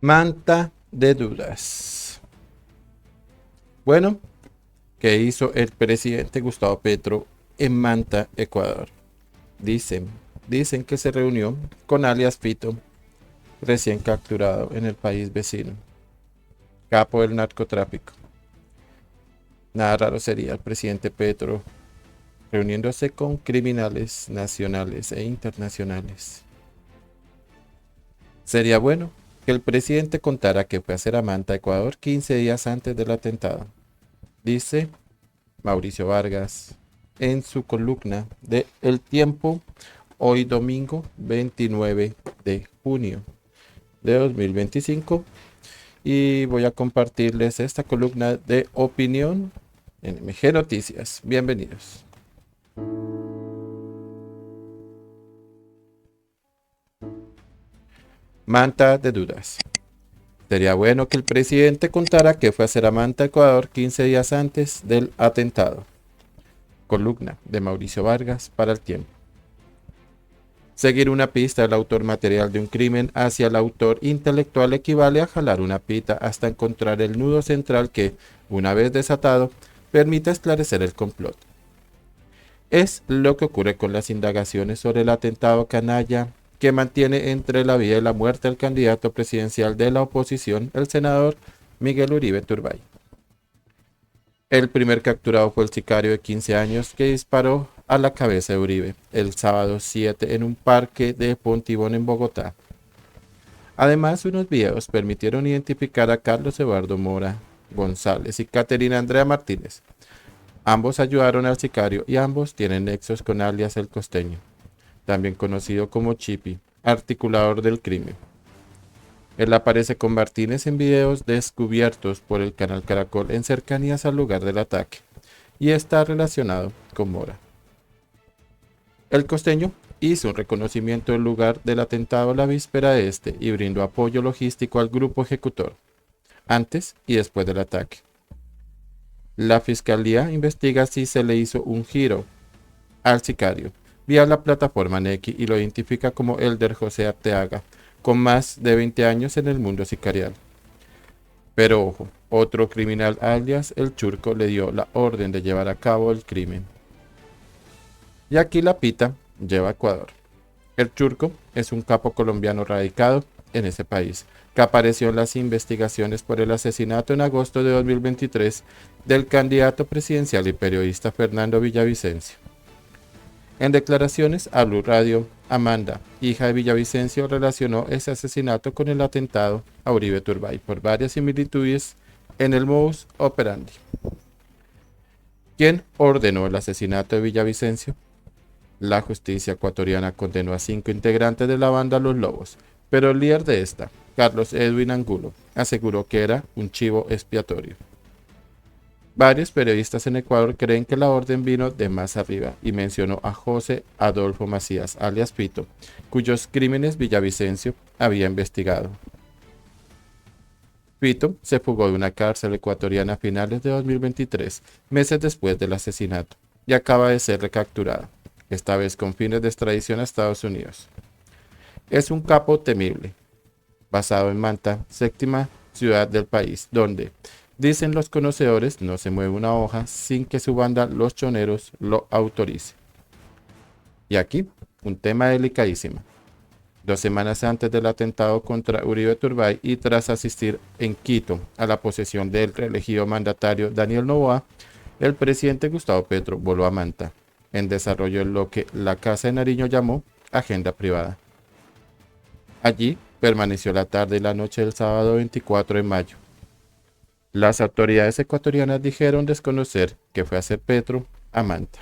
Manta de dudas. Bueno, ¿qué hizo el presidente Gustavo Petro en Manta, Ecuador? Dicen, dicen que se reunió con alias Fito, recién capturado en el país vecino, capo del narcotráfico. Nada raro sería el presidente Petro reuniéndose con criminales nacionales e internacionales. Sería bueno que el presidente contara que fue a hacer a Manta, Ecuador, 15 días antes del atentado. Dice Mauricio Vargas en su columna de El Tiempo, hoy domingo 29 de junio de 2025. Y voy a compartirles esta columna de opinión en MG Noticias. Bienvenidos. Manta de dudas. Sería bueno que el presidente contara que fue a hacer a Manta, Ecuador, 15 días antes del atentado. Columna de Mauricio Vargas para El Tiempo. Seguir una pista del autor material de un crimen hacia el autor intelectual equivale a jalar una pita hasta encontrar el nudo central que, una vez desatado, permite esclarecer el complot. Es lo que ocurre con las indagaciones sobre el atentado canalla que mantiene entre la vida y la muerte al candidato presidencial de la oposición, el senador Miguel Uribe Turbay. El primer capturado fue el sicario de 15 años que disparó a la cabeza de Uribe el sábado 7 en un parque de Pontibón en Bogotá. Además, unos videos permitieron identificar a Carlos Eduardo Mora González y Caterina Andrea Martínez. Ambos ayudaron al sicario y ambos tienen nexos con alias El Costeño, también conocido como Chipi, articulador del crimen. Él aparece con Martínez en videos descubiertos por el canal Caracol en cercanías al lugar del ataque y está relacionado con Mora. El Costeño hizo un reconocimiento del lugar del atentado la víspera de este y brindó apoyo logístico al grupo ejecutor, antes y después del ataque. La fiscalía investiga si se le hizo un giro al sicario vía la plataforma Nequi y lo identifica como Elder José Arteaga, con más de 20 años en el mundo sicarial. Pero ojo, otro criminal alias El Churco le dio la orden de llevar a cabo el crimen. Y aquí la pita lleva a Ecuador. El Churco es un capo colombiano radicado en ese país, que apareció en las investigaciones por el asesinato en agosto de 2023 del candidato presidencial y periodista Fernando Villavicencio. En declaraciones a Blue Radio, Amanda, hija de Villavicencio, relacionó ese asesinato con el atentado a Uribe Turbay por varias similitudes en el modus operandi. ¿Quién ordenó el asesinato de Villavicencio? La justicia ecuatoriana condenó a 5 integrantes de la banda Los Lobos, pero el líder de esta, Carlos Edwin Angulo, aseguró que era un chivo expiatorio. Varios periodistas en Ecuador creen que la orden vino de más arriba y mencionó a José Adolfo Macías, alias Pito, cuyos crímenes Villavicencio había investigado. Pito se fugó de una cárcel ecuatoriana a finales de 2023, meses después del asesinato, y acaba de ser recapturado, esta vez con fines de extradición a Estados Unidos. Es un capo temible, basado en Manta, séptima ciudad del país, donde, dicen los conocedores, no se mueve una hoja sin que su banda Los Choneros lo autorice. Y aquí, un tema delicadísimo. 2 semanas antes del atentado contra Uribe Turbay y tras asistir en Quito a la posesión del reelegido mandatario Daniel Noboa, el presidente Gustavo Petro voló a Manta, en desarrollo en lo que la Casa de Nariño llamó agenda privada. Allí permaneció la tarde y la noche del sábado 24 de mayo. Las autoridades ecuatorianas dijeron desconocer que fue a hacer Petro a Manta.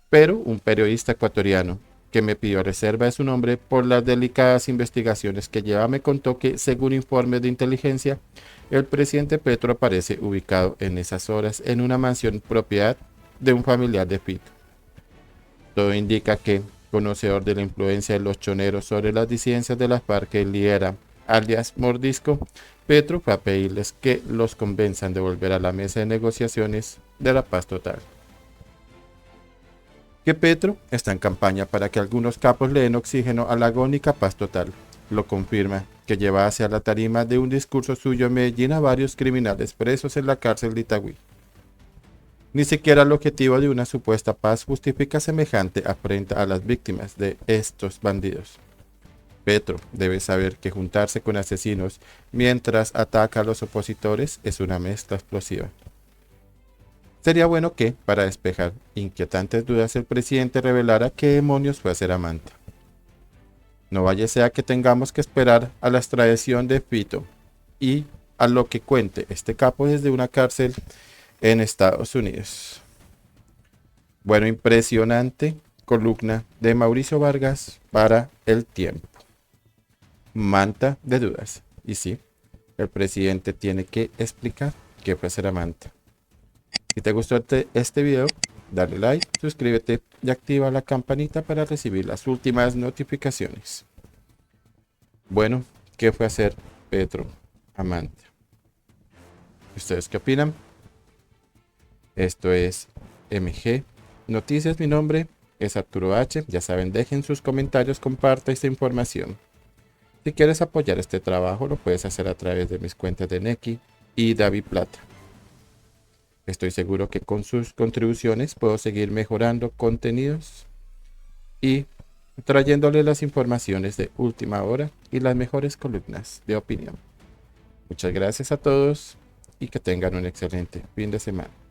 Pero un periodista ecuatoriano que me pidió reserva de su nombre por las delicadas investigaciones que lleva me contó que, según informes de inteligencia, el presidente Petro aparece ubicado en esas horas en una mansión propiedad de un familiar de Pito. Todo indica que, conocedor de la influencia de los choneros sobre las disidencias de las FARC que lidera alias Mordisco, Petro fue a pedirles que los convenzan de volver a la mesa de negociaciones de la paz total. Que Petro está en campaña para que algunos capos le den oxígeno a la agónica paz total, lo confirma, que lleva hacia la tarima de un discurso suyo en Medellín a varios criminales presos en la cárcel de Itagüí. Ni siquiera el objetivo de una supuesta paz justifica semejante afrenta a las víctimas de estos bandidos. Petro debe saber que juntarse con asesinos mientras ataca a los opositores es una mezcla explosiva. Sería bueno que, para despejar inquietantes dudas, el presidente revelara qué demonios fue a hacer a Manta. No vaya sea que tengamos que esperar a la extradición de Fito y a lo que cuente este capo desde una cárcel en Estados Unidos. Bueno, impresionante columna de Mauricio Vargas para El Tiempo. Manta de dudas. Y sí, el presidente tiene que explicar qué fue hacer a Manta. Si te gustó este video, dale like, suscríbete y activa la campanita para recibir las últimas notificaciones. Bueno, ¿qué fue hacer Petro a Manta? ¿Ustedes qué opinan? Esto es MG Noticias, mi nombre es Arturo H. Ya saben, dejen sus comentarios, comparta esta información. Si quieres apoyar este trabajo, lo puedes hacer a través de mis cuentas de Nequi y DaviPlata. Estoy seguro que con sus contribuciones puedo seguir mejorando contenidos y trayéndole las informaciones de última hora y las mejores columnas de opinión. Muchas gracias a todos y que tengan un excelente fin de semana.